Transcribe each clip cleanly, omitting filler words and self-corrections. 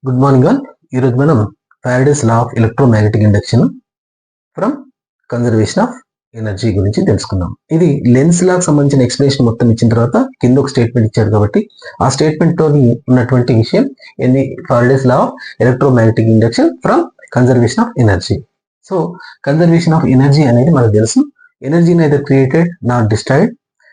Good morning all. ఈరోజు మనం Faraday's law of electromagnetic induction from conservation of energy గురించి తెలుసుకుందాం. ఇది లెన్స్ లాకి సంబంధించిన ఎక్స్ప్లెనేషన్ మొత్తం ఇచ్చిన తర్వాత కింద ఒక స్టేట్మెంట్ ఇచ్చాడు కాబట్టి ఆ స్టేట్మెంట్ తోని ఉన్నటువంటి విషయం ఏంది, Faraday's law of electromagnetic induction from conservation of energy. So conservation of energy అనేది మనకు తెలుసు. Energy neither created not destroyed.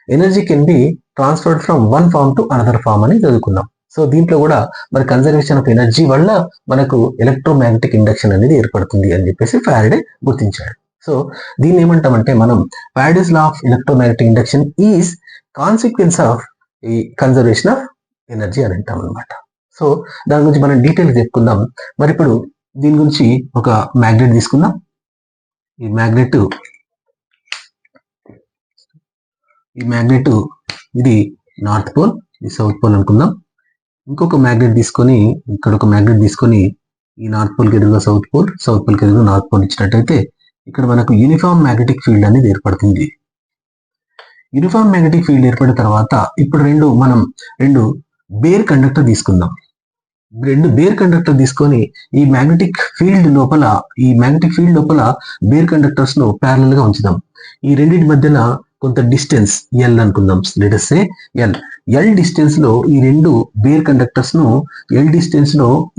Energy can be transferred from one form to another form అని చదువుకున్నాం. సో దీంట్లో కూడా మరి కన్జర్వేషన్ ఆఫ్ ఎనర్జీ వల్ల మనకు ఎలక్ట్రోమాగ్నెటిక్ ఇండక్షన్ అనేది ఏర్పడుతుంది అని చెప్పేసి ఫారడే గుర్తించాడు. సో దీన్ని ఏమంటామంటే మనం Faraday's law of electromagnetic induction is consequence of ఈ కన్జర్వేషన్ ఆఫ్ ఎనర్జీ అని అంటాం అనమాట. సో దాని గురించి మనం డీటెయిల్ చెప్పుకుందాం. మరి ఇప్పుడు దీని గురించి ఒక మ్యాగ్నెట్ తీసుకుందాం. ఈ మ్యాగ్నెట్ ఇది నార్త్ పోల్, ఇది సౌత్ పోల్ అనుకుందాం. ఇంకొక మ్యాగ్నెట్ తీసుకొని ఇక్కడ ఒక మ్యాగ్నెట్ తీసుకొని ఈ నార్త్ పోల్కి ఎదురుగా సౌత్ పోల్కి ఎదురుగా నార్త్ పోల్ ఇచ్చినట్టయితే ఇక్కడ మనకు యూనిఫామ్ మ్యాగ్నెటిక్ ఫీల్డ్ అనేది ఏర్పడుతుంది. యూనిఫామ్ మ్యాగ్నెటిక్ ఫీల్డ్ ఏర్పడిన తర్వాత ఇప్పుడు రెండు బేర్ కండక్టర్ తీసుకుందాం. రెండు బేర్ కండక్టర్ తీసుకొని ఈ మ్యాగ్నెటిక్ ఫీల్డ్ లోపల బేర్ కండక్టర్స్ ను ప్యారలల్ గా ఉంచుదాం. ఈ రెండింటి మధ్యన కొంత డిస్టెన్స్ ఎల్ అనుకుందాం. Let us say L distance లో ఈ రెండు బేర్ కండక్టర్స్ ను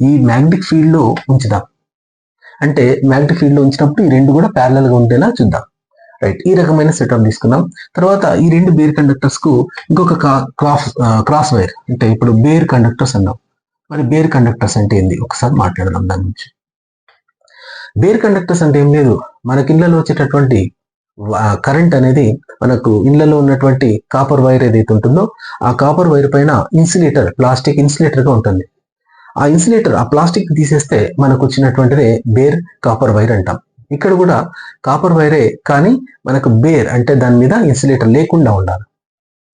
ఈ మ్యాగ్నెటిక్ ఫీల్డ్ లో ఉంచుదాం. అంటే మ్యాగ్నెటిక్ ఫీల్డ్ లో ఉంచినప్పుడు ఈ రెండు కూడా ప్యారలల్ గా ఉండేలా చూద్దాం. రైట్, ఈ రకమైన సెటప్ తీసుకున్నాం. తర్వాత ఈ రెండు బేర్ కండక్టర్స్ కు ఇంకొక క్రాస్ వైర్, అంటే ఇప్పుడు బేర్ కండక్టర్స్ అన్నాం. మరి బేర్ కండక్టర్స్ అంటే ఏంది ఒకసారి మాట్లాడదాం దాని గురించి. బేర్ కండక్టర్స్ అంటే ఏం లేదు, మనకి ఇళ్లలో వచ్చేటటువంటి కరెంట్ అనేది మనకు ఇళ్లలో ఉన్నటువంటి కాపర్ వైర్ ఏదైతే ఉంటుందో ఆ కాపర్ వైర్ పైన ప్లాస్టిక్ ఇన్సులేటర్ గా ఉంటుంది. ఆ ప్లాస్టిక్ తీసేస్తే మనకు వచ్చినటువంటిదే బేర్ కాపర్ వైర్ అంటాం. ఇక్కడ కూడా కాపర్ వైరే, కానీ మనకు బేర్ అంటే దాని మీద ఇన్సులేటర్ లేకుండా ఉండాలి.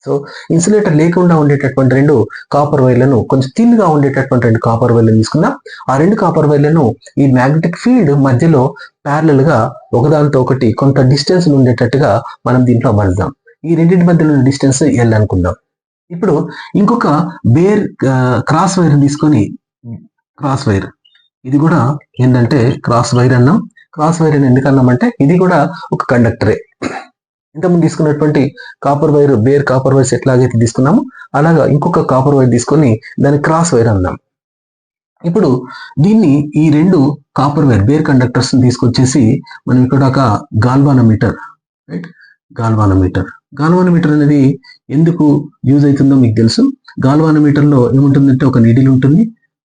సో ఇన్సులేటర్ లేకుండా ఉండేటటువంటి రెండు కాపర్ వైర్లను, కొంచెం థిన్ గా ఉండేటటువంటి రెండు కాపర్ వైర్లను తీసుకుందాం. ఆ రెండు కాపర్ వైర్లను ఈ మ్యాగ్నెటిక్ ఫీల్డ్ మధ్యలో ప్యారలల్ గా ఒకదానితో ఒకటి కొంత డిస్టెన్స్ ఉండేటట్టుగా మనం దీంట్లో అమర్దాం. ఈ రెండింటి మధ్యలో డిస్టెన్స్ ఎల్ అనుకుందాం. ఇప్పుడు ఇంకొక బేర్ క్రాస్ వైర్ తీసుకొని, క్రాస్ వైర్ ఇది కూడా ఏంటంటే క్రాస్ వైర్ అన్నాం. క్రాస్ వైర్ అని ఎందుకన్నామంటే ఇది కూడా ఒక కండక్టరే. ఇంతకుముందు తీసుకున్నటువంటి copper wire, bare copper wires ఎట్లాగైతే తీసుకున్నామో అలాగా ఇంకొక కాపర్ వైర్ తీసుకొని దాన్ని క్రాస్ వైర్ అన్నాం. ఇప్పుడు దీన్ని ఈ రెండు కాపర్ వైర్ బేర్ కండక్టర్స్ తీసుకొచ్చేసి మనం ఇక్కడ ఒక గాల్వానోమీటర్, రైట్, గాల్వానోమీటర్ అనేది ఎందుకు యూజ్ అవుతుందో మీకు తెలుసు. గాల్వానోమీటర్ లో ఏముంటుందంటే ఒక నీడిల్ ఉంటుంది.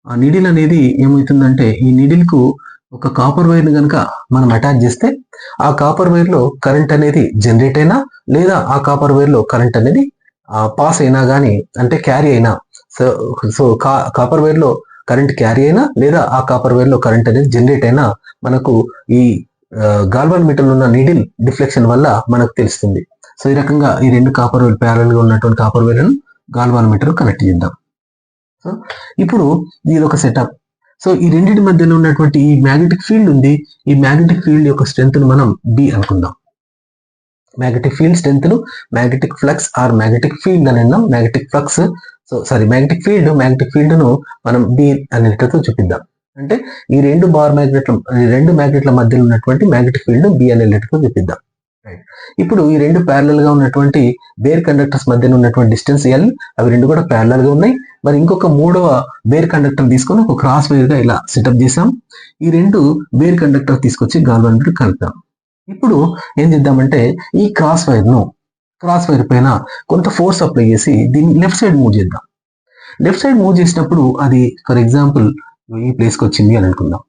ఆ నీడిల్ అనేది ఏమవుతుందంటే ఈ నీడిల్ కు ఒక కాపర్ వైర్ ని కనుక మనం అటాచ్ చేస్తే ఆ కాపర్ వైర్ లో కరెంట్ అనేది జనరేట్ అయినా, లేదా ఆ కాపర్ వైర్ లో కరెంట్ అనేది పాస్ అయినా గానీ, అంటే క్యారీ అయినా, కాపర్ వైర్ లో కరెంట్ క్యారీ అయినా లేదా ఆ కాపర్ వైర్ లో కరెంట్ అనేది జనరేట్ అయినా మనకు ఈ గాల్వానోమీటర్ లో ఉన్న నీడిల్ డిఫ్లెక్షన్ వల్ల మనకు తెలుస్తుంది. సో ఈ రకంగా ఈ రెండు కాపర్ వైర్ ప్యారల్ గా ఉన్నటువంటి కాపర్ వైర్లను గాల్వానోమీటర్ కనెక్ట్ చేద్దాం. సో ఇప్పుడు ఇది ఒక సెటప్. సో ఈ రెండింటి మధ్యలో ఉన్నటువంటి ఈ మ్యాగ్నెటిక్ ఫీల్డ్ ఉంది. ఈ మ్యాగ్నెటిక్ ఫీల్డ్ యొక్క స్ట్రెంత్ ను మనం బి అనుకుందాం. మ్యాగ్నెటిక్ ఫీల్డ్ స్ట్రెంత్ ను magnetic flux or magnetic field అని అన్నాం. మ్యాగ్నెటిక్ ఫీల్డ్ ను మనం బి అనేటట్టు చూపిద్దాం. అంటే ఈ రెండు మ్యాగ్నెట్ల మధ్యలో ఉన్నటువంటి మ్యాగ్నెటిక్ ఫీల్డ్ బి అనేటట్టు చూపిద్దాం. ఇప్పుడు ఈ రెండు ప్యారలల్ గా ఉన్నటువంటి బేర్ కండక్టర్స్ మధ్యన ఉన్నటువంటి డిస్టెన్స్ ఎల్, అవి రెండు కూడా ప్యారలల్ గా ఉన్నాయి. మరి ఇంకొక మూడవ బేర్ కండక్టర్ తీసుకొని ఒక క్రాస్ వైర్ గా ఇలా సెటప్ చేసాం. ఈ రెండు బేర్ కండక్టర్ తీసుకొచ్చి గాల్వానోమీటర్ కలుపుతాం. ఇప్పుడు ఏం చేద్దామంటే ఈ క్రాస్ వైర్ పైన కొంత ఫోర్స్ అప్లై చేసి దీన్ని లెఫ్ట్ సైడ్ మూవ్ చేద్దాం. లెఫ్ట్ సైడ్ మూవ్ చేసినప్పుడు అది ఫర్ ఎగ్జాంపుల్ ఈ ప్లేస్కి వచ్చింది అని అనుకుందాం.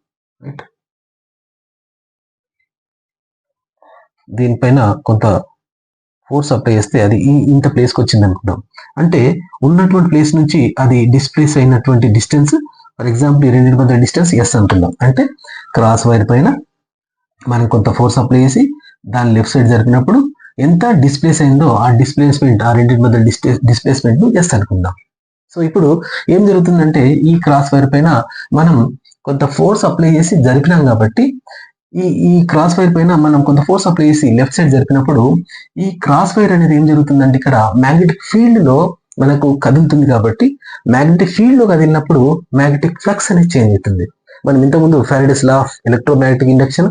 రైట్, దీనిపైన కొంత ఫోర్స్ అప్లై చేస్తే అది ఇంత ప్లేస్కి వచ్చింది అనుకుందాం. అంటే ఉన్నటువంటి ప్లేస్ నుంచి అది డిస్ప్లేస్ అయినటువంటి డిస్టెన్స్, ఫర్ ఎగ్జాంపుల్ ఈ రెండింటి మధ్య డిస్టెన్స్ ఎస్ అనుకుందాం. అంటే క్రాస్ వైర్ పైన మనం కొంత ఫోర్స్ అప్లై చేసి దాన్ని లెఫ్ట్ సైడ్ జరిపినప్పుడు ఎంత డిస్ప్లేస్ అయిందో ఆ రెండింటి మధ్య డిస్ప్లేస్మెంట్ ను ఎస్ అనుకుందాం. సో ఇప్పుడు ఏం జరుగుతుందంటే ఈ క్రాస్ వైర్ పైన మనం కొంత ఫోర్స్ అప్లై చేసి జరిపినాం కాబట్టి ఈ క్రాస్ వైర్ పైన మనం కొంత ఫోర్స్ అప్లై చేసి లెఫ్ట్ సైడ్ జరిపినప్పుడు ఈ క్రాస్ వైర్ అనేది ఏం జరుగుతుందంటే ఇక్కడ మ్యాగ్నెటిక్ ఫీల్డ్ లో మనకు కదులుతుంది కాబట్టి మ్యాగ్నెటిక్ ఫీల్డ్ లో కదిలినప్పుడు మ్యాగ్నెటిక్ ఫ్లక్స్ అనేది చేంజ్ అవుతుంది. మనం ఇంతకుముందు Faraday's law of electromagnetic induction,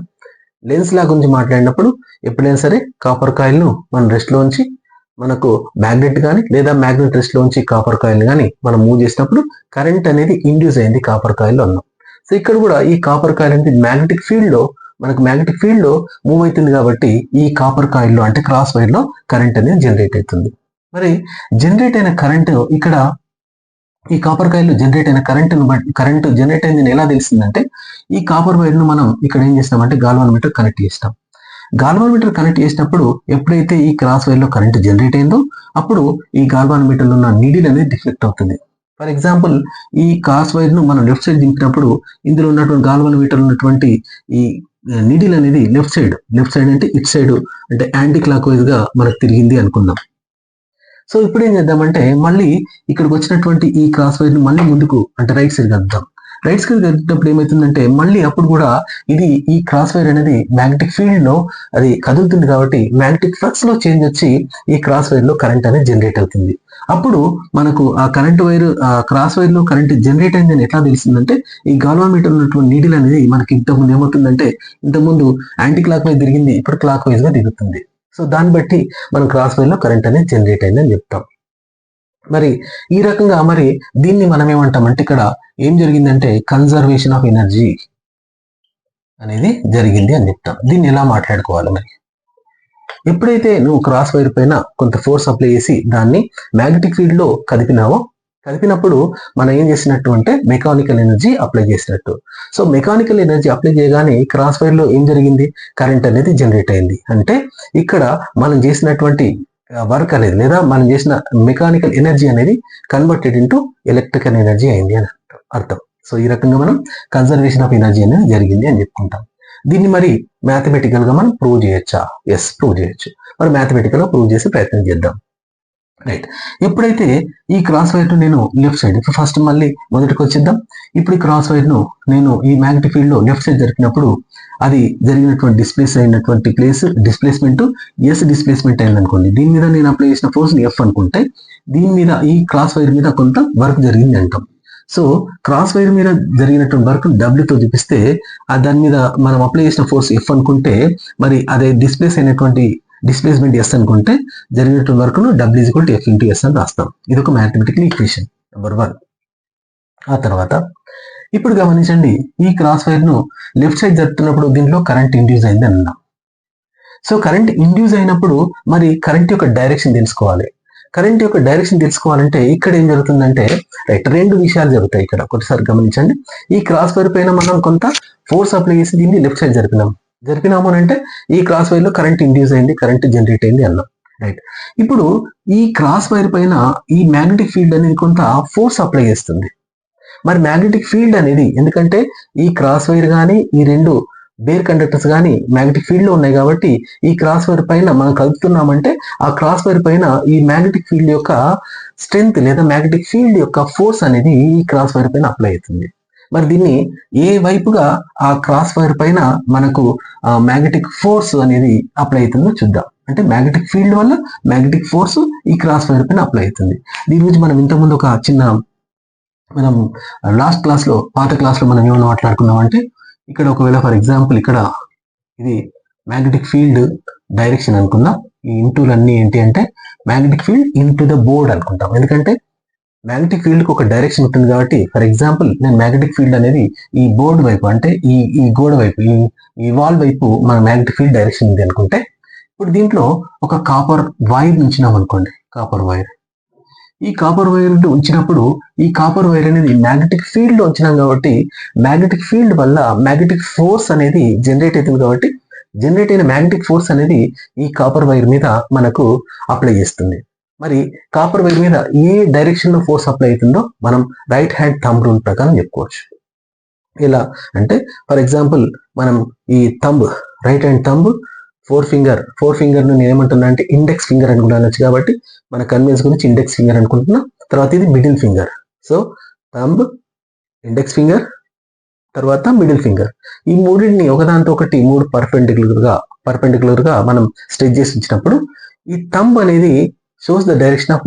Lenz law గురించి మాట్లాడినప్పుడు ఎప్పుడైనా సరే కాపర్ కాయిల్ ను మనం రెస్ట్ లో ఉంచి మనకు మ్యాగ్నెట్ కానీ లేదా మ్యాగ్నెట్ రెస్ట్ లో ఉంచి కాపర్ కాయిల్ కానీ మనం మూవ్ చేసినప్పుడు కరెంట్ అనేది ఇండ్యూస్ అయింది కాపర్ కాయిల్ లో అన్నాం. సో ఇక్కడ కూడా ఈ కాపర్ కాయిల్ అనేది మ్యాగ్నెటిక్ ఫీల్డ్ లో మూవ్ అవుతుంది కాబట్టి ఈ కాపర్ కాయిల్ లో అంటే క్రాస్ వైర్ లో కరెంట్ అనేది జనరేట్ అవుతుంది. మరి జనరేట్ అయిన కరెంట్ ఇక్కడ ఈ కాపర్ కాయిల్ లో జనరేట్ అయిన కరెంట్ జనరేట్ అయిందని ఎలా తెలిసిందంటే ఈ కాపర్ వైర్ ను మనం ఇక్కడ ఏం చేస్తామంటే గాల్వానోమీటర్ కనెక్ట్ చేస్తాం. గాల్వానోమీటర్ కనెక్ట్ చేసినప్పుడు ఎప్పుడైతే ఈ క్రాస్ వైర్ లో కరెంట్ జనరేట్ అయిందో అప్పుడు ఈ గాల్వానోమీటర్ లో ఉన్న నీడిల్ అనేది డిఫ్లెక్ట్ అవుతుంది. ఫర్ ఎగ్జాంపుల్ ఈ క్రాస్ వైర్ ను మనం లెఫ్ట్ సైడ్ దింపినప్పుడు ఇందులో ఉన్నటువంటి గాల్వానోమీటర్ ఉన్నటువంటి ఈ నీడిల్ అనేది లెఫ్ట్ సైడ్ అంటే ఇట్ సైడ్ అంటే యాంటీ క్లాక్ వైజ్ గా మనకు తిరిగింది అనుకుందాం. సో ఇప్పుడు ఏం చేద్దామంటే మళ్ళీ ఇక్కడికి వచ్చినటువంటి ఈ క్రాస్ వైర్ ను మళ్ళీ ముందుకు అంటే రైట్ సైడ్ కలుద్దాం. రైట్ సైడ్ కలిగినప్పుడు ఏమవుతుందంటే మళ్ళీ అప్పుడు కూడా ఇది ఈ క్రాస్ వైర్ అనేది మ్యాగ్నెటిక్ ఫీల్డ్ లో అది కదులుతుంది కాబట్టి మ్యాగ్నెటిక్ ఫ్లక్స్ లో చేంజ్ వచ్చి ఈ క్రాస్ వైర్ లో కరెంట్ అనేది జనరేట్ అవుతుంది. అప్పుడు మనకు ఆ క్రాస్ వైర్ లో కరెంట్ జనరేట్ అయిందని ఎట్లా తెలిసిందంటే ఈ గాల్వానోమీటర్ ఉన్నటువంటి నీడిల్ అనేది మనకి ఇంతకుముందు ఏమవుతుందంటే ఇంతకుముందు యాంటీ క్లాక్ వైజ్ తిరిగింది, ఇప్పుడు క్లాక్ వైజ్ గా తిరుగుతుంది. సో దాన్ని బట్టి మనం క్రాస్ వైర్ లో కరెంట్ అనేది జనరేట్ అయిందని చెప్తాం. మరి ఈ రకంగా మరి దీన్ని మనం ఏమంటామంటే ఇక్కడ ఏం జరిగిందంటే కన్జర్వేషన్ ఆఫ్ ఎనర్జీ అనేది జరిగింది అని చెప్తాం. దీన్ని ఎలా మాట్లాడుకోవాలి మరి ఎప్పుడైతే నువ్వు క్రాస్ వైర్ పైన కొంత ఫోర్స్ అప్లై చేసి దాన్ని మ్యాగ్నెటిక్ ఫీల్డ్ లో కదిపినప్పుడు మనం ఏం చేసినట్టు అంటే మెకానికల్ ఎనర్జీ అప్లై చేసినట్టు. సో మెకానికల్ ఎనర్జీ అప్లై చేయగానే క్రాస్ వైర్ లో ఏం జరిగింది, కరెంట్ అనేది జనరేట్ అయింది. అంటే ఇక్కడ మనం చేసినటువంటి వర్క్ అనేది లేదా మనం చేసిన మెకానికల్ ఎనర్జీ అనేది కన్వర్టెడ్ ఇంటూ ఎలక్ట్రికల్ ఎనర్జీ అయింది అని అర్థం. సో ఈ రకంగా మనం కన్జర్వేషన్ ఆఫ్ ఎనర్జీ అనేది జరిగింది అని చెప్పుకుంటాం. దీన్ని మరి మ్యాథమెటికల్ గా మనం ప్రూవ్ చేయొచ్చా? ఎస్, ప్రూవ్ చేయొచ్చు. మరి మ్యాథమెటికల్ గా ప్రూవ్ చేసి ప్రయత్నం చేద్దాం. రైట్, ఎప్పుడైతే ఈ క్రాస్ వైర్ ను నేను లెఫ్ట్ సైడ్ ఫస్ట్ మళ్ళీ మొదటికి వచ్చేద్దాం. ఇప్పుడు ఈ క్రాస్ వైర్ ను నేను ఈ మ్యాగ్నెటిక్ ఫీల్డ్ లో లెఫ్ట్ సైడ్ జరిపినప్పుడు అది జరిగినటువంటి డిస్ప్లేస్మెంట్ ఎస్ డిస్ప్లేస్మెంట్ అయింది అనుకోండి. దీని మీద నేను అప్లై చేసిన ఫోర్స్ ఎఫ్ అనుకుంటే దీని మీద ఈ క్రాస్ వైర్ మీద కొంత వర్క్ జరిగింది అంటాం. సో క్రాస్ వైర్ మీద జరిగినటువంటి వర్క్ డబ్ల్యూ తో చూపిస్తే దాని మీద మనం అప్లై చేసిన ఫోర్స్ ఎఫ్ అనుకుంటే మరి అదే డిస్ప్లేస్మెంట్ ఎస్ అనుకుంటే జరిగినటువంటి వర్క్ ను W is equal to F into S అని రాస్తాం. ఇది ఒక మ్యాథమెటికల్ ఈక్వేషన్ నెంబర్ 1. ఆ తర్వాత ఇప్పుడు గమనించండి, ఈ క్రాస్ వైర్ ను లెఫ్ట్ సైడ్ జరుపుతున్నప్పుడు దీంట్లో కరెంట్ ఇండ్యూస్ అయింది అన్నాం. సో కరెంట్ ఇండ్యూస్ అయినప్పుడు మరి కరెంట్ యొక్క డైరెక్షన్ తెలుసుకోవాలి. కరెంట్ యొక్క డైరెక్షన్ తెలుసుకోవాలంటే ఇక్కడ ఏం జరుగుతుందంటే రైట్, 2 విషయాలు జరుగుతాయి ఇక్కడ. ఒకటిసారి గమనించండి, ఈ క్రాస్ వైర్ పైన మనం కొంత ఫోర్స్ అప్లై చేసి దీన్ని లెఫ్ట్ సైడ్ జరిపినాము అని అంటే ఈ క్రాస్ వైర్ లో కరెంట్ ఇండ్యూస్ అయింది, కరెంట్ జనరేట్ అయింది అన్నాం. రైట్, ఇప్పుడు ఈ క్రాస్ వైర్ పైన ఈ మ్యాగ్నెటిక్ ఫీల్డ్ అనేది కొంత ఫోర్స్ అప్లై చేస్తుంది. మరి మ్యాగ్నెటిక్ ఫీల్డ్ అనేది ఎందుకంటే ఈ క్రాస్ వైర్ కానీ ఈ 2 బేర్ కండక్టర్స్ కానీ మ్యాగ్నెటిక్ ఫీల్డ్ లో ఉన్నాయి కాబట్టి ఈ క్రాస్ వైర్ పైన మనం కలుపుతున్నామంటే ఆ క్రాస్ వైర్ పైన ఈ మ్యాగ్నెటిక్ ఫీల్డ్ యొక్క స్ట్రెంగ్త్ లేదా మ్యాగ్నెటిక్ ఫీల్డ్ యొక్క ఫోర్స్ అనేది ఈ క్రాస్ వైర్ పైన అప్లై అవుతుంది. మరి దీన్ని ఏ వైపుగా ఆ క్రాస్ వైర్ పైన మనకు మ్యాగ్నెటిక్ ఫోర్స్ అనేది అప్లై అవుతుందో చూద్దాం. అంటే మ్యాగ్నెటిక్ ఫీల్డ్ వల్ల మ్యాగ్నెటిక్ ఫోర్స్ ఈ క్రాస్ వైర్ పైన అప్లై అవుతుంది. దీని గురించి మనం ఇంతకుముందు ఒక మనం పాత క్లాస్ లో మనం ఏమైనా మాట్లాడుకున్నాం అంటే ఇక్కడ ఒకవేళ ఫర్ ఎగ్జాంపుల్ ఇక్కడ ఇది మ్యాగ్నెటిక్ ఫీల్డ్ డైరెక్షన్ అనుకుందాం. ఈ ఇంటూలు అన్ని ఏంటి అంటే magnetic field into the board అనుకుంటాం. ఎందుకంటే మ్యాగ్నెటిక్ ఫీల్డ్ కి ఒక డైరెక్షన్ ఉంటుంది కాబట్టి ఫర్ ఎగ్జాంపుల్ నేను మ్యాగ్నెటిక్ ఫీల్డ్ అనేది ఈ బోర్డు వైపు అంటే ఈ గోడ వైపు ఈ వాల్ వైపు మన మ్యాగ్నెటిక్ ఫీల్డ్ డైరెక్షన్ ఉంది అనుకుంటే ఇప్పుడు దీంట్లో ఒక కాపర్ వైర్ ఉంచినాం అనుకోండి. ఈ కాపర్ వైర్ ఉంచినప్పుడు ఈ కాపర్ వైర్ అనేది మ్యాగ్నెటిక్ ఫీల్డ్ లో ఉంచినాం కాబట్టి మ్యాగ్నెటిక్ ఫీల్డ్ వల్ల మ్యాగ్నెటిక్ ఫోర్స్ అనేది జనరేట్ అవుతుంది కాబట్టి జనరేట్ అయిన మ్యాగ్నెటిక్ ఫోర్స్ అనేది ఈ కాపర్ వైర్ మీద మనకు అప్లై చేస్తుంది. మరి కాపర్ వైర్ మీద ఏ డైరెక్షన్ లో ఫోర్స్ అప్లై అవుతుందో మనం రైట్ హ్యాండ్ థంబ్ రూల్ ప్రకారం చెప్పుకోవచ్చు. ఎలా అంటే ఫర్ ఎగ్జాంపుల్ మనం ఈ right hand thumb four finger ను నేను ఏమంటున్నా అంటే ఇండెక్స్ ఫింగర్ అని కూడా అనొచ్చు కాబట్టి మన కన్వీనియన్స్ గురించి ఇండెక్స్ ఫింగర్ అనుకుంటున్నా. తర్వాత ఇది middle finger. So thumb, index finger, తర్వాత మిడిల్ ఫింగర్. ఈ మూడింటిని ఒకదాంతో ఒకటి 3 పర్పెండిక్యులర్ గా మనం స్ట్రెచ్ చేసి ఉంచినప్పుడు ఈ థంబ్ అనేది shows the direction of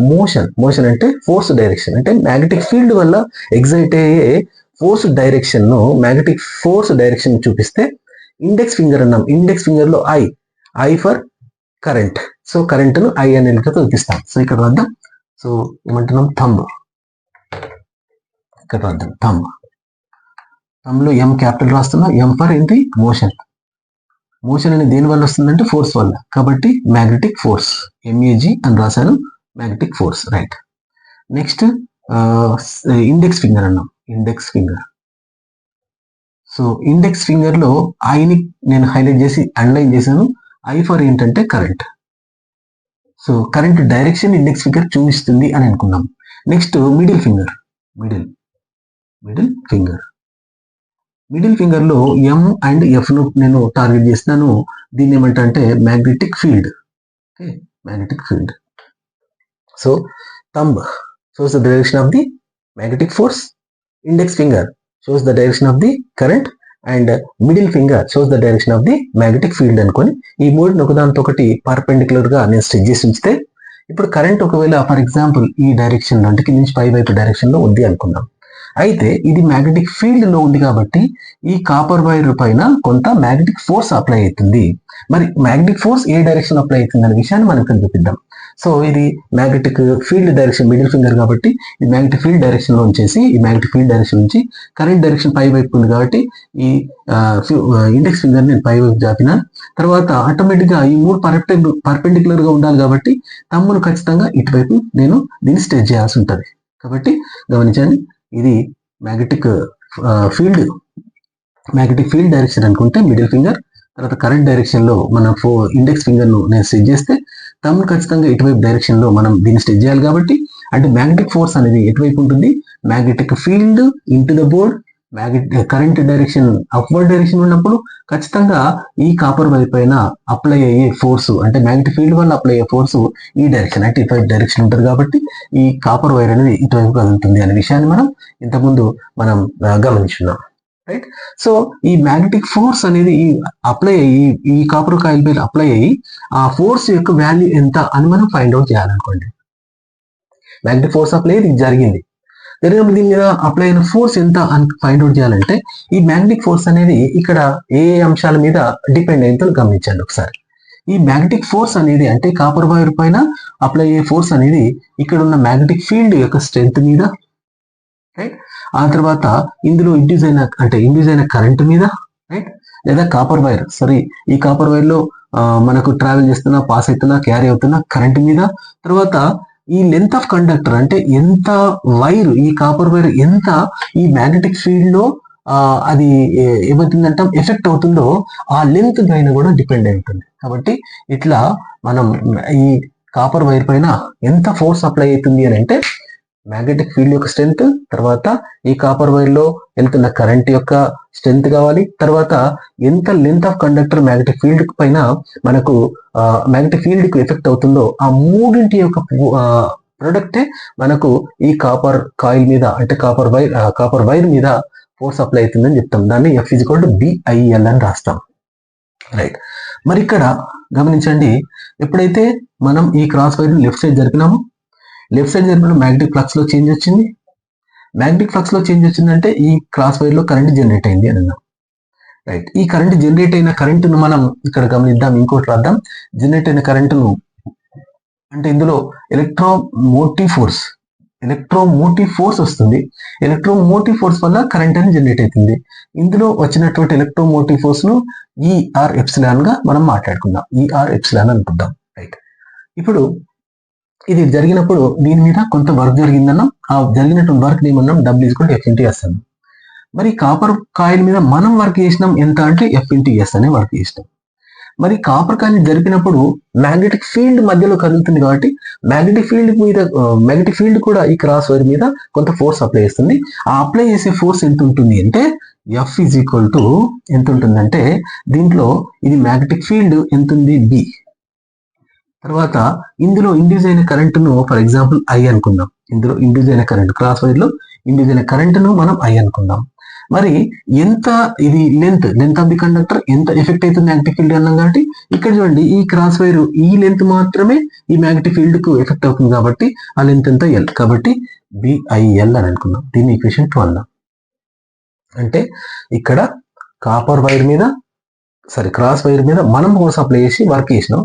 motion అంటే ఫోర్స్ డైరెక్షన్, అంటే మ్యాగ్నెటిక్ ఫీల్డ్ వల్ల ఎగ్జైట్ అయ్యే ఫోర్స్ డైరెక్షన్ ను, మ్యాగ్నెటిక్ ఫోర్స్ డైరెక్షన్ చూపిస్తే ఇండెక్స్ ఫింగర్ అన్నాం. ఇండెక్స్ ఫింగర్ లో I for current. So current ను ఐ అనే లెక్కతో చూపిస్తాం. సో ఇక్కడ వద్దాం. సో ఏమంటున్నాం, థంబ్. ఇక్కడ వద్దాం, థంబ్ లో ఎం క్యాపిటల్ రాస్తున్నా. ఎం ఫర్ ఏంటి, మోషన్. మోషన్ అనేది దేని వల్ల వస్తుందంటే ఫోర్స్ వల్ల, కాబట్టి మ్యాగ్నెటిక్ ఫోర్స్, ఎంఏజీ అని రాశాను, magnetic force. Right. Next index finger అన్నాం. Index finger. So index finger లో ఐని నేను హైలైట్ చేసి అండర్లైన్ చేశాను. ఐ ఫర్ ఏంటంటే current. So current direction index finger చూపిస్తుంది అని అనుకున్నాం. Next middle finger. Middle finger లో ఎం అండ్ ఎఫ్ ను నేను టార్గెట్ చేస్తున్నాను. దీన్ని ఏమంటే magnetic field. Magnetic field. So thumb shows the direction of the magnetic force, index finger shows the direction of the current, and middle finger shows the direction of the magnetic field అనుకొని ఈ మూడుని ఒకదానితో ఒకటి perpendicular గా నేను stretch చేసి ఉంచితే, ఇప్పుడు current ఒకవేళ ఫర్ ఎగ్జాంపుల్ ఈ డైరెక్షన్ లో, అంటే కింద నుంచి పై వైపు డైరెక్షన్ లో ఉంది అనుకుందాం. అయితే ఇది మ్యాగ్నెటిక్ ఫీల్డ్ లో ఉంది కాబట్టి ఈ కాపర్ వైర్ పైన కొంత మ్యాగ్నెటిక్ ఫోర్స్ అప్లై అవుతుంది. మరి మ్యాగ్నెటిక్ ఫోర్స్ ఏ డైరెక్షన్ అప్లై అవుతుంది అనే విషయాన్ని మనం ఇక్కడ చూపిద్దాం. సో ఇది magnetic field direction, middle finger కాబట్టి ఈ మ్యాగ్నెటిక్ ఫీల్డ్ డైరెక్షన్ లో ఉంచేసి, ఈ మ్యాగ్నెటిక్ ఫీల్డ్ డైరెక్షన్ నుంచి కరెంట్ డైరెక్షన్ పై వైపు ఉంది కాబట్టి ఈ ఇండెక్స్ ఫింగర్ నేను పై వైపు జాపిన తర్వాత ఆటోమేటిక్ గా ఈ మూడు పర్పెండిక్యులర్ గా ఉండాలి కాబట్టి తమ్మును ఖచ్చితంగా ఇటువైపు నేను దీన్ని స్ట్రెచ్ చేయాల్సి ఉంటుంది. కాబట్టి గమనించండి, ఇది మ్యాగ్నెటిక్ ఫీల్డ్ డైరెక్షన్ అనుకుంటే మిడిల్ ఫింగర్, తర్వాత కరెంట్ డైరెక్షన్ లో మనం ఇండెక్స్ ఫింగర్ ను నేను స్ట్రెచ్ చేస్తే తమ్మును ఖచ్చితంగా ఇటువైపు డైరెక్షన్ లో మనం దీన్ని స్ట్రెచ్ చేయాలి. కాబట్టి అంటే మ్యాగ్నెటిక్ ఫోర్స్ అనేది ఎటువైపు ఉంటుంది, magnetic field into the board, current direction upward direction ఉన్నప్పుడు ఖచ్చితంగా ఈ కాపర్ వైర్ పైన అప్లై అయ్యే ఫోర్స్, అంటే మ్యాగ్నెటిక్ ఫీల్డ్ వల్ల అప్లై అయ్యే ఫోర్స్ ఈ డైరెక్షన్, అంటే ఇటువైపు డైరెక్షన్ ఉంటుంది కాబట్టి ఈ కాపర్ వైర్ అనేది ఇటువైపు కదులుతుంది అనే విషయాన్ని ఇంతకుముందు మనం గమనించున్నాం. రైట్. సో ఈ మ్యాగ్నెటిక్ ఫోర్స్ అనేది అప్లై అయ్యి ఈ కాపర్ కాయిల్ పైన అప్లై అయ్యి ఆ ఫోర్స్ యొక్క వాల్యూ ఎంత అని మనం ఫైండ్ అవుట్ చేయాలనుకోండి. మ్యాగ్నెటిక్ ఫోర్స్ అప్లై ఇది జరిగినప్పుడు దీని మీద అప్లై అయిన ఫోర్స్ ఎంత అని ఫైండ్ అవుట్ చేయాలంటే ఈ మ్యాగ్నెటిక్ ఫోర్స్ అనేది ఇక్కడ ఏ అంశాల మీద డిపెండ్ అయిందో గమనించండి ఒకసారి. ఈ మ్యాగ్నెటిక్ ఫోర్స్ అనేది అంటే కాపర్ వైర్ పైన అప్లై అయ్యే ఫోర్స్ అనేది ఇక్కడ ఉన్న మ్యాగ్నెటిక్ ఫీల్డ్ యొక్క స్ట్రెంత్ మీద, రైట్, ఆ తర్వాత ఇందులో ఇండ్యూస్ అయిన కరెంట్ మీద, రైట్, లేదా కాపర్ వైర్ ఈ కాపర్ వైర్ లో మనకు ట్రావెల్ చేస్తున్నా, పాస్ అవుతున్నా, క్యారీ అవుతున్నా కరెంట్ మీద, తర్వాత ఈ లెంత్ ఆఫ్ కండక్టర్ అంటే ఎంత వైర్, ఈ కాపర్ వైర్ ఎంత ఈ మ్యాగ్నెటిక్ ఫీల్డ్ లో అది ఏమవుతుందంటే ఎఫెక్ట్ అవుతుందో ఆ లెంత్ పైన కూడా డిపెండ్ అయి ఉంటుంది. కాబట్టి ఇట్లా మనం ఈ కాపర్ వైర్ పైన ఎంత ఫోర్స్ అప్లై అవుతుంది అని అంటే మ్యాగ్నెటిక్ ఫీల్డ్ యొక్క స్ట్రెంత్, తర్వాత ఈ కాపర్ వైర్ లో వెళ్తున్న కరెంట్ యొక్క స్ట్రెంత్ కావాలి, తర్వాత ఎంత length of conductor magnetic field పైన మనకు మ్యాగ్నెటిక్ ఫీల్డ్ కు ఎఫెక్ట్ అవుతుందో ఆ మూడింటి యొక్క ప్రొడక్టే మనకు ఈ కాపర్ కాయిల్ మీద అంటే కాపర్ వైర్ మీద ఫోర్స్ అప్లై అవుతుందని చెప్తాం. దాన్ని F=BIL అని రాస్తాం. రైట్. మరి ఇక్కడ గమనించండి, ఎప్పుడైతే మనం ఈ క్రాస్ వైర్ లెఫ్ట్ సైడ్ జరిపినామో, లెఫ్ట్ సైడ్ జరిపిన మ్యాగ్నెటిక్ ఫ్లక్స్ లో చేంజ్ వచ్చింది. మ్యాగ్నెటిక్ ఫ్లక్స్ లో చేంజ్ వచ్చిందంటే ఈ క్రాస్ వైర్ లో కరెంట్ జనరేట్ అయింది అని అన్నాం. రైట్. ఈ కరెంట్ జనరేట్ అయిన కరెంటును మనం ఇక్కడ గమనిద్దాం, ఇంకోటి రాద్దాం. జనరేట్ అయిన కరెంటును అంటే ఇందులో ఎలక్ట్రోమోటివ్ ఫోర్స్ వస్తుంది. ఎలక్ట్రోమోటివ్ ఫోర్స్ వల్ల కరెంట్ అని జనరేట్ అవుతుంది. ఇందులో వచ్చినటువంటి ఎలక్ట్రోమోటివ్ ఫోర్స్ ను ER గా మనం మాట్లాడుకుందాం. ER అనుకుందాం. రైట్. ఇప్పుడు ఇది జరిగినప్పుడు దీని మీద కొంత వర్క్ జరిగిందన్నాం. ఆ జరిగినటువంటి వర్క్ ఏమన్నాం, W=F*S అన్నాం. మరి కాపర్ కాయిల్ మీద మనం వర్క్ చేసినాం ఎంత అంటే F*S అనే వర్క్ చేసినాం. మరి కాపర్ కాయిల్ జరిపినప్పుడు మ్యాగ్నెటిక్ ఫీల్డ్ మధ్యలో కదులుతుంది కాబట్టి మ్యాగ్నెటిక్ ఫీల్డ్ కూడా ఈ క్రాస్ వైర్ మీద కొంత ఫోర్స్ అప్లై చేస్తుంది. ఆ అప్లై చేసే ఫోర్స్ ఎంత ఉంటుంది అంటే F ఎంత ఉంటుందంటే దీంట్లో ఇది మ్యాగ్నెటిక్ ఫీల్డ్ ఎంత ఉంది, B. తర్వాత ఇందులో ఇండ్యూస్ అయిన కరెంటును ఫర్ ఎగ్జాంపుల్ I అనుకుందాం. ఇందులో ఇండ్యూస్ అయిన కరెంట్, క్రాస్ వైర్ లో ఇండ్యూస్ అయిన కరెంటును మనం I అనుకుందాం. మరి ఎంత ఇది లెంత్ ఆఫ్ ది కండక్టర్ ఎంత ఎఫెక్ట్ అవుతుంది మ్యాగ్నెటిక్ ఫీల్డ్ అన్నాం కాబట్టి ఇక్కడ చూడండి ఈ క్రాస్ వైర్ ఈ లెంత్ మాత్రమే ఈ మ్యాగ్నెటిక్ ఫీల్డ్ కు ఎఫెక్ట్ అవుతుంది కాబట్టి ఆ లెంత్ ఎంత ఎల్ కాబట్టి బిఐఎల్ అని అనుకున్నాం. దీని ఈక్వేషన్ 12. అంటే ఇక్కడ కాపర్ వైర్ మీద క్రాస్ వైర్ మీద మనం ఫోర్స్ అప్లై చేసి వర్క్ చేసినాం.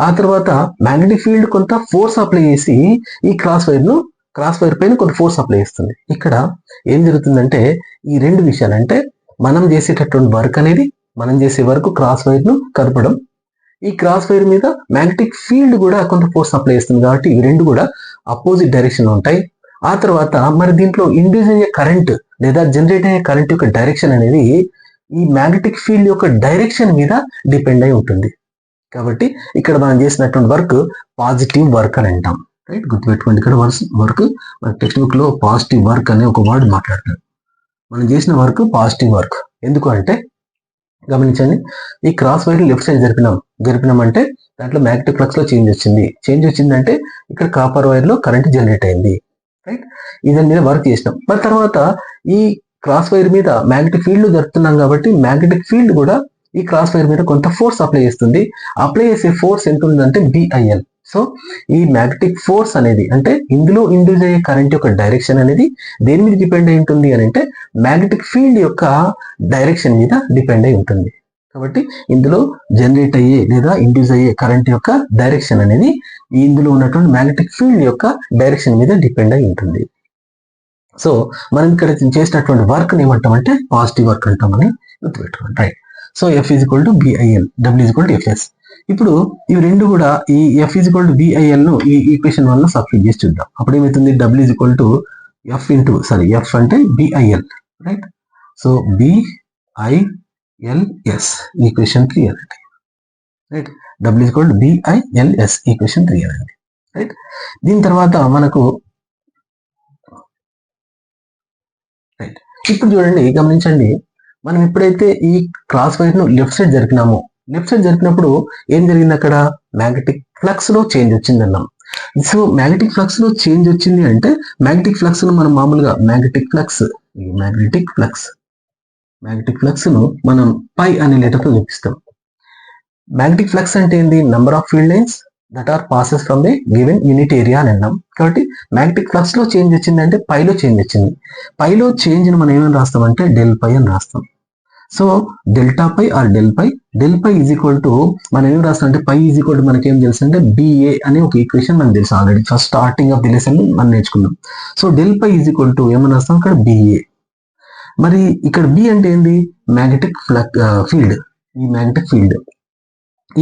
ఆ తర్వాత మ్యాగ్నెటిక్ ఫీల్డ్ కొంత ఫోర్స్ అప్లై చేసి ఈ క్రాస్ వైర్ పైన కొంత ఫోర్స్ అప్లై చేస్తుంది. ఇక్కడ ఏం జరుగుతుందంటే ఈ రెండు విషయాలు అంటే మనం చేసేటటువంటి వర్క్ అనేది మనం చేసే వరకు క్రాస్ వైర్ ను కదపడం, ఈ క్రాస్ వైర్ మీద మ్యాగ్నెటిక్ ఫీల్డ్ కూడా కొంత ఫోర్స్ అప్లై చేస్తుంది కాబట్టి ఇవి రెండు కూడా అపోజిట్ డైరెక్షన్ ఉంటాయి. ఆ తర్వాత మరి దీంట్లో ఇండ్యూస్ అయ్యే కరెంట్ లేదా జనరేట్ అయ్యే కరెంట్ యొక్క డైరెక్షన్ అనేది ఈ మ్యాగ్నెటిక్ ఫీల్డ్ యొక్క డైరెక్షన్ మీద డిపెండ్ అయి ఉంటుంది. కాబట్టి ఇక్కడ మనం చేసినటువంటి వర్క్ పాజిటివ్ వర్క్ అని అంటాం. రైట్, గుర్తుపెట్టుకోండి. ఇక్కడ వర్క్ మన టెక్స్ట్ బుక్ లో పాజిటివ్ వర్క్ అనే ఒక వర్డ్ మాట్లాడతారు. మనం చేసిన వర్క్ పాజిటివ్ వర్క్. ఎందుకు అంటే గమనించండి, ఈ క్రాస్ వైర్ లెఫ్ట్ సైడ్ జరిపినాం అంటే దాంట్లో మ్యాగ్నెటిక్ ఫ్లక్స్ లో చేంజ్ వచ్చిందంటే ఇక్కడ కాపర్ వైర్ లో కరెంట్ జనరేట్ అయింది. రైట్, ఇదని మీద వర్క్ చేసినాం. మరి తర్వాత ఈ క్రాస్ వైర్ మీద మ్యాగ్నెటిక్ ఫీల్డ్ జరుపుతున్నాం కాబట్టి మ్యాగ్నెటిక్ ఫీల్డ్ కూడా ఈ క్రాస్ వైర్ మీద కొంత ఫోర్స్ అప్లై చేస్తుంది. అప్లై చేసే ఫోర్స్ ఎంత ఉందంటే బిఐఎల్. సో ఈ మ్యాగ్నెటిక్ ఫోర్స్ అనేది అంటే ఇందులో ఇండ్యూస్ అయ్యే కరెంట్ యొక్క డైరెక్షన్ అనేది దేని మీద డిపెండ్ అయి ఉంటుంది అని అంటే మ్యాగ్నెటిక్ ఫీల్డ్ యొక్క డైరెక్షన్ మీద డిపెండ్ అయి ఉంటుంది. కాబట్టి ఇందులో జనరేట్ అయ్యే లేదా ఇండ్యూస్ అయ్యే కరెంట్ యొక్క డైరెక్షన్ అనేది ఇందులో ఉన్నటువంటి మ్యాగ్నెటిక్ ఫీల్డ్ యొక్క డైరెక్షన్ మీద డిపెండ్ అయి ఉంటుంది. సో మనం ఇక్కడ చేసినటువంటి వర్క్ ఏమంటామంటే పాజిటివ్ వర్క్ అంటామని గుర్తుపెట్టుకోండి. Right, so F = BIL, W = FS. ఇప్పుడు ఇవి రెండు కూడా ఈ F = BIL ను ఈ ఈక్వేషన్ వల్ల సబ్స్టిట్యూట్ చేసి చూద్దాం. అప్పుడు ఏమవుతుంది, W = F అంటే BIL. Right, so BILS equation 3 అనండి. రైట్, W = BILS ఈక్వేషన్ 3 అనండి. రైట్, దీని తర్వాత మనకు రైట్ ఇప్పుడు చూడండి, గమనించండి, మనం ఎప్పుడైతే ఈ క్రాస్ వైర్ ను లెఫ్ట్ సైడ్ జరిపినప్పుడు ఏం జరిగింది, అక్కడ మ్యాగ్నెటిక్ ఫ్లక్స్ లో చేంజ్ వచ్చింది అన్నాం. సో మ్యాగ్నెటిక్ ఫ్లక్స్ లో చేంజ్ వచ్చింది అంటే మ్యాగ్నెటిక్ ఫ్లక్స్ ను మనం మామూలుగా మ్యాగ్నెటిక్ ఫ్లక్స్ ను మనం పై అనే లెటర్ తో చూపిస్తాం. మ్యాగ్నెటిక్ ఫ్లక్స్ అంటే ఏంది, number of field lines that are passes from a given unit area అని అన్నాం. కాబట్టి మ్యాగ్నెటిక్ ఫ్లక్స్ లో చేంజ్ వచ్చిందంటే పైలో చేంజ్ వచ్చింది. పైలో చేంజ్ ని మనం ఏమని రాస్తామంటే డెల్ పై అని రాస్తాం. So delta phi or del phi is equal to మనం ఏం రాస్తాం అంటే పై ఈజ్ ఈక్వల్ టు మనకి ఏం తెలుసు అంటే బిఏ అనే ఒక ఈక్వేషన్ మనకు తెలుసు already first starting of the lesson మనం నేర్చుకున్నాం. So del phi is equal to ఏమని రాస్తాం ఇక్కడ బిఏ. మరి ఇక్కడ బి అంటే ఏంది, మ్యాగ్నెటిక్ ఫీల్డ్. ఈ మ్యాగ్నెటిక్ ఫీల్డ్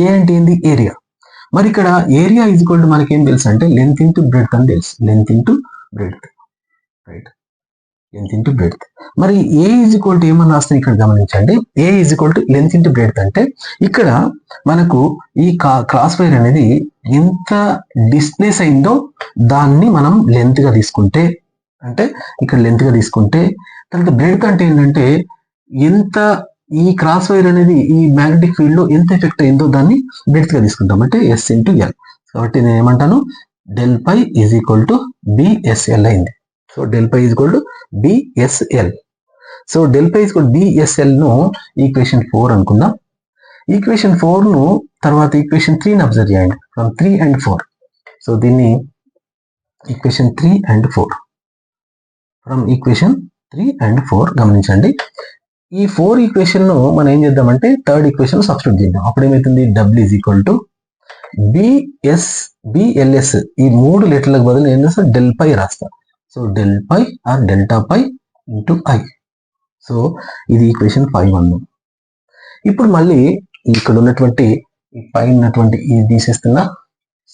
ఏ అంటే ఏంది, ఏరియా. మరి ఇక్కడ ఏరియా ఈజ్ ఈక్వల్ టు మనకి ఏం తెలుసు అంటే లెంత్ ఇంటూ బ్రెడ్త్ అని తెలుసు. Length into breadth. Right, length into breadth. మరి ఏ ఈజ్ ఈక్వల్ టు ఏమని రాస్తాం ఇక్కడ గమనించండి, A is equal to length into breadth అంటే ఇక్కడ మనకు ఈ క్రాస్ వైర్ అనేది ఎంత డిస్ప్లేస్ అయిందో దాన్ని మనం లెంత్ గా తీసుకుంటే, అంటే ఇక్కడ లెంత్ గా తీసుకుంటే, తర్వాత బ్రెడ్త్ అంటే ఏంటంటే ఎంత ఈ క్రాస్ వైర్ అనేది ఈ మ్యాగ్నెటిక్ ఫీల్డ్ లో ఎంత ఎఫెక్ట్ అయిందో దాన్ని బ్రెడ్త్ గా తీసుకుంటాం, అంటే S × L. కాబట్టి నేను ఏమంటాను, del phi is equal to BSL అయింది. So del phi is equal to BSL. So del phi is equal to BSL ను ఈక్వేషన్ 4 అనుకుందాం. ఈక్వేషన్ 4 ను తర్వాత ఈక్వేషన్ 3 ని అబ్జర్వ్ చేయండి, ఫ్రమ్ 3 and 4. సో దీన్ని equation 3 and 4, from equation 3 and 4 గమనించండి. ఈ 4 ఈక్వేషన్ ను మనం ఏం చేద్దామంటే థర్డ్ ఈక్వేషన్ సబ్స్టిట్యూట్ చేద్దాం. అప్పుడు ఏమవుతుంది, W is equal to BLS. ఈ 3 లెటర్లకు బదులు ఏం చేస్తా, డెల్ పై రాస్తా. So del phi or delta phi into I. So ఇది ఈక్వేషన్ 5 అన్నాం. ఇప్పుడు మళ్ళీ ఇక్కడ ఉన్నటువంటి ఈ పై ఉన్నటువంటి ఇది తీసేస్తున్నా.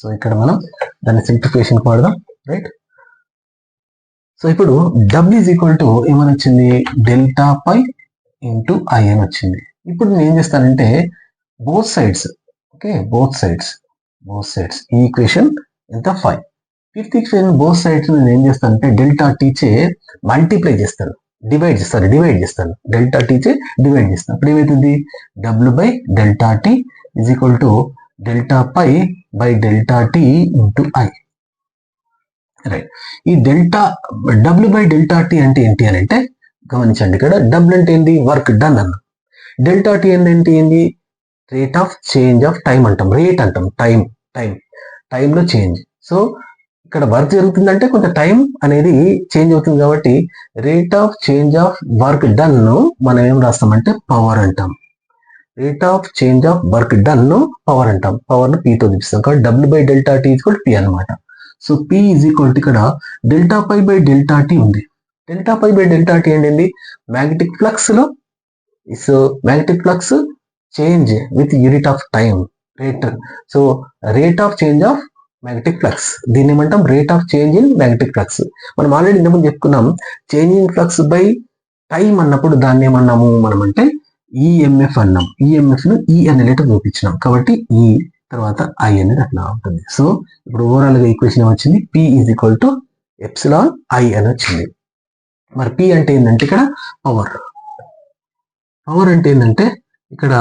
సో ఇక్కడ మనం దాన్ని సింప్లిఫికేషన్ వాడదాం. రైట్, సో ఇప్పుడు W ఈజ్ ఈక్వల్ టు ఏమని వచ్చింది, డెల్టా పై ఇంటూ I అని వచ్చింది. ఇప్పుడు నేను ఏం చేస్తానంటే బోత్ సైడ్స్ ఈ ఈక్వేషన్ ఎంత 5. ఫిఫ్త్ ఈక్వేషన్ బోత్ సైడ్స్ నేను ఏం చేస్తానంటే డెల్టా టీ చే మల్టిప్లై చేస్తాను, డివైడ్ చేస్తాను. డెల్టా టీ చే డివైడ్ చేస్తాను. అప్పుడు ఏమవుతుంది, W by delta tea is equal to delta phi by delta T into I. Right, ఈ W బై డెల్టా టీ అంటే ఏంటి అని అంటే గమనించండి, ఇక్కడ డబ్ల్యూ అంటే ఏంది, వర్క్ డన్ అన్న. డెల్టా టీ ఏంటంటే ఏంది, rate of change of time అంటాం, రేట్ అంటాం, టైంలో చేంజ్. సో ఇక్కడ వర్క్ జరుగుతుందంటే కొంత టైం అనేది చేంజ్ అవుతుంది కాబట్టి rate of change of work done ను మనం ఏం రాస్తామంటే పవర్ అంటాం. Rate of change of work done ను పవర్ అంటాం. పవర్ ను P తో చూపిస్తాం కాబట్టి W by delta t equal P అనమాట. So P is equal to ఇక్కడ delta phi by delta t ఉంది. Delta phi by delta tea ఏంటి, మ్యాగ్నెటిక్ ఫ్లక్స్ లో, so magnetic flux change with unit of time rate. So rate of change of magnetic flux, దీన్ని ఏమంటాం rate of change in magnetic flux. మనం already ఇంతకుముందు చెప్పుకున్నాం, change in flux by time అన్నప్పుడు దాన్ని ఏమన్నాము మనం అంటే ఈఎంఎఫ్ అన్నాం. ఈఎంఎఫ్ ను ఈ అనే లెటర్ చూపించినాం కాబట్టి ఈ తర్వాత ఐ అనేది అట్లా ఉంటుంది. సో ఇప్పుడు ఓవరాల్ గా ఈక్వేషన్ వచ్చింది, P is equal to epsilon I అని వచ్చింది. మరి P అంటే ఏంటంటే ఇక్కడ పవర్. పవర్ అంటే ఏంటంటే ఇక్కడ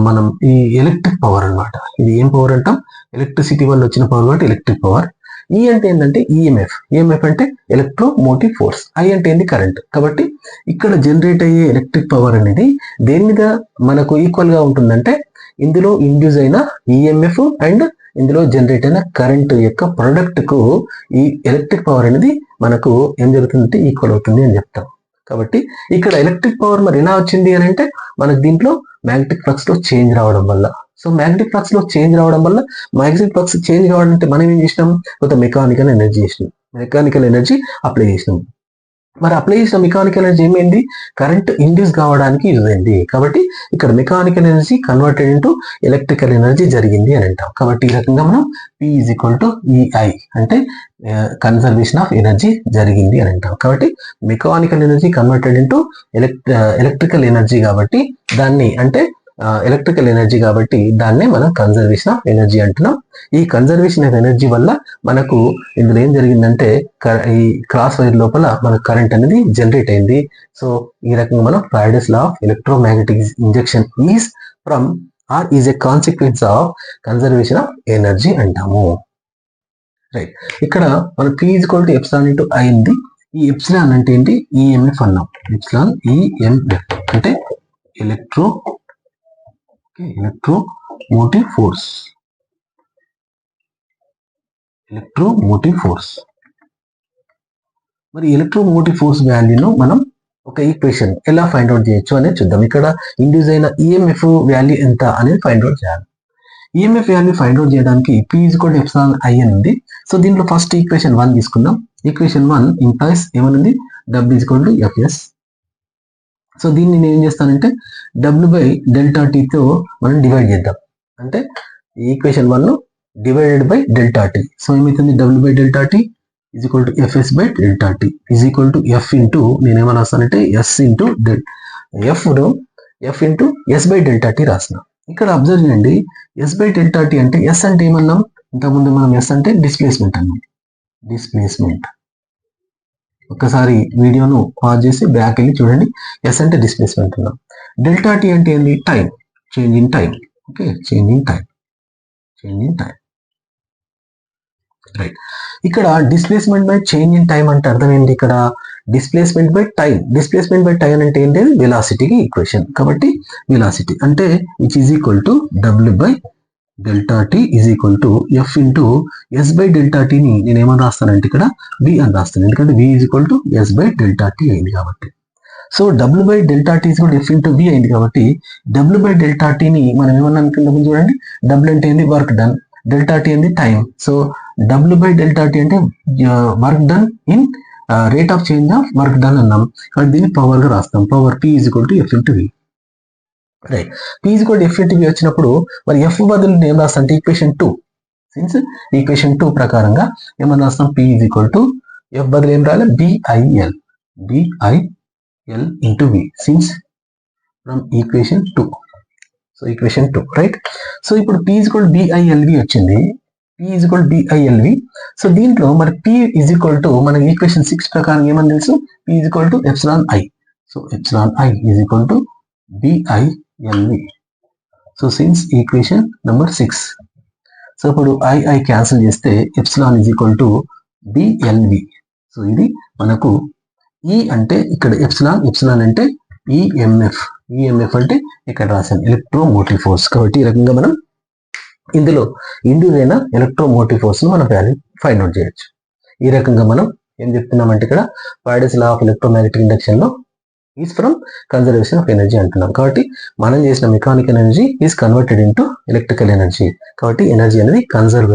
మనం ఈ ఎలక్ట్రిక్ పవర్ అన్నమాట. ఇది ఏం పవర్ అంటాం, ఎలక్ట్రిసిటీ వల్ల వచ్చిన పవర్ కాబట్టి ఎలక్ట్రిక్ పవర్. ఈ అంటే ఏంటంటే ఈఎంఎఫ్. ఈఎంఎఫ్ అంటే ఎలక్ట్రోమోటివ్ ఫోర్స్. ఐ అంటే ఏంటి, కరెంట్. కాబట్టి ఇక్కడ జనరేట్ అయ్యే ఎలక్ట్రిక్ పవర్ అనేది దేని మీద మనకు ఈక్వల్ గా ఉంటుందంటే ఇందులో ఇండ్యూస్ అయిన ఈఎంఎఫ్ అండ్ ఇందులో జనరేట్ అయిన కరెంట్ యొక్క ప్రొడక్ట్ కు ఈ ఎలక్ట్రిక్ పవర్ అనేది మనకు ఏం జరుగుతుందంటే ఈక్వల్ అవుతుంది అని చెప్తాం. కాబట్టి ఇక్కడ ఎలక్ట్రిక్ పవర్ మరి ఎలా వచ్చింది అని అంటే మనకు దీంట్లో మ్యాగ్నెటిక్ ఫ్లక్స్ లో చేంజ్ రావడం వల్ల. సో మ్యాగ్నెటిక్ ఫ్లక్స్ లో చేంజ్ రావడం వల్ల, మ్యాగ్నెటిక్ ఫ్లక్స్ చేంజ్ కావడం అంటే మనం ఏం చేసినాం, కొంత మెకానికల్ ఎనర్జీ చేసినాం, మెకానికల్ ఎనర్జీ అప్లై చేసినాం. మరి అప్లై చేసిన మెకానికల్ ఎనర్జీ ఏమైంది, కరెంట్ ఇండ్యూస్ కావడానికి యూజ్ అయింది. కాబట్టి ఇక్కడ mechanical energy converted into electrical energy జరిగింది అని అంటాం. కాబట్టి ఈ రకంగా మనం P is equal to EI అంటే కన్జర్వేషన్ ఆఫ్ ఎనర్జీ జరిగింది అని అంటాం. కాబట్టి mechanical energy converted into electrical energy కాబట్టి దాన్ని అంటే ఎలక్ట్రికల్ ఎనర్జీ కాబట్టి దాన్నే మనం కన్జర్వేషన్ ఆఫ్ ఎనర్జీ అంటున్నాం. ఈ కన్జర్వేషన్ ఆఫ్ ఎనర్జీ వల్ల మనకు ఇందులో ఏం జరిగిందంటే ఈ క్రాస్ వైర్ లోపల మనకు కరెంట్ అనేది జనరేట్ అయింది. సో ఈ రకంగా మనం Faraday's law of electromagnetic injection is from or is a consequence of conservation of energy అంటాము. రైట్, ఇక్కడ మనం P is equal to epsilon into I ఉంది. ఈ ఎప్సిలాన్ అంటే ఏంటి, ఈఎంఎఫ్ అన్నాం. ఎప్సిలాన్ ఈఎంఎఫ్ అంటే ఎలక్ట్రోమోటివ్ ఫోర్స్. మరి ఎలక్ట్రోమోటివ్ ఫోర్స్ వాల్యూను మనం ఒక ఈక్వేషన్ ఎలా ఫైండ్ అవుట్ చేయొచ్చు అనేది చూద్దాం. ఇక్కడ ఇండ్యూస్ అయిన ఈఎంఎఫ్ వాల్యూ ఎంత అనేది ఫైండ్ అవుట్ చేయాలి. ఈఎంఎఫ్ వాల్యూ ఫైండ్ అవుట్ చేయడానికి P is equal to epsilon I అని ఉంది. సో దీంట్లో ఫస్ట్ ఈక్వేషన్ 1 తీసుకుందాం. ఈక్వేషన్ 1 ఇంప్లైస్ ఏమనుంది, W is equal to FS. So దీన్ని నేను ఏం చేస్తానంటే W బై డెల్టా టీతో మనం డివైడ్ చేద్దాం. అంటే equation 1 divided by delta t. So ఏమవుతుంది, W by delta tea is equal to FS by delta tea is equal to F into నేను ఏమని రాస్తానంటే S into F into S by delta t రాసిన. ఇక్కడ observe చేయండి, S by delta tea అంటే S అంటే ఏమన్నాం, ఇంతకుముందు మనం ఎస్ అంటే డిస్ప్లేస్మెంట్ అన్నాం. డిస్ప్లేస్మెంట్, ఒక్కసారి వీడియోను పాజ్ చేసి బ్యాక్ వెళ్ళి చూడండి. ఎస్ అంటే డిస్ప్లేస్మెంట్ అన్నాం. డెల్టా టీ అంటే ఏంటి, time, change in time. Okay, change in time. Right, ఇక్కడ displacement by change in time అంటే అర్థం ఏంటి, ఇక్కడ displacement by time. Displacement by time అంటే ఏంటి, వెలాసిటీకి ఈక్వేషన్. కాబట్టి వెలాసిటీ అంటే which is equal to W by delta tea is equal to F into S by delta టీని నేను ఏమని రాస్తానంటే ఇక్కడ V అని రాస్తాను. ఎందుకంటే V is equal to S by delta T అయింది కాబట్టి. So W by delta tea is equal to F into V అయింది కాబట్టి W బై డెల్టా టీని మనం ఏమన్నా అనుకుందాం చూడండి. W అంటే ఏంటి, వర్క్ డన్. డెల్టా టీ ఏంటి, time. So W by delta tea అంటే work done in rate of change of work done అన్నాం. కాబట్టి దీన్ని పవర్ గా రాస్తాం. Power P is equal to F into V. Right, P is equal to F into V వచ్చినప్పుడు మరి F బదులు ఏం రాస్తాం అంటే ఈక్వేషన్ 2. సిన్స్ ఈక్వేషన్ 2 ప్రకారంగా ఏమన్నా రాస్తాం, P is equal to F బదులు ఏం రాయాలి, BIL into V since from equation 2. So equation 2 right. So ఇప్పుడు P is equal to BILV వచ్చింది. P is equal to BILV. So దీంట్లో మరి P ఈజ్ ఈక్వల్ టు మన ఈక్వేషన్ 6 ప్రకారం ఏమని తెలుసు, P is equal to epsilon I. So epsilon I is equal to BILV. So since equation number 6. So ఇప్పుడు I cancel చేస్తే epsilon is equal to BLV. So ఇది మనకు ఈ అంటే ఇక్కడ ఎప్సిలాన్, ఎప్సిలాన్ అంటే ఈఎంఎఫ్, ఈఎంఎఫ్ అంటే ఇక్కడ రాశాను ఎలక్ట్రోమోటివ్ ఫోర్స్. కాబట్టి ఈ రకంగా మనం ఇందులో ఇండ్యూస్ అయిన ఎలక్ట్రోమోటివ్ ఫోర్స్ ను మనం వాల్యూ ఫైండ్ అవుట్ చేయొచ్చు. ఈ రకంగా మనం ఏం చెప్తున్నామంటే ఇక్కడ Faraday's law of electromagnetic induction లో is from conservation of energy అంటున్నాం. కాబట్టి మనం చేసిన mechanical energy is converted into electrical energy. కాబట్టి ఎనర్జీ అనేది కన్జర్వ్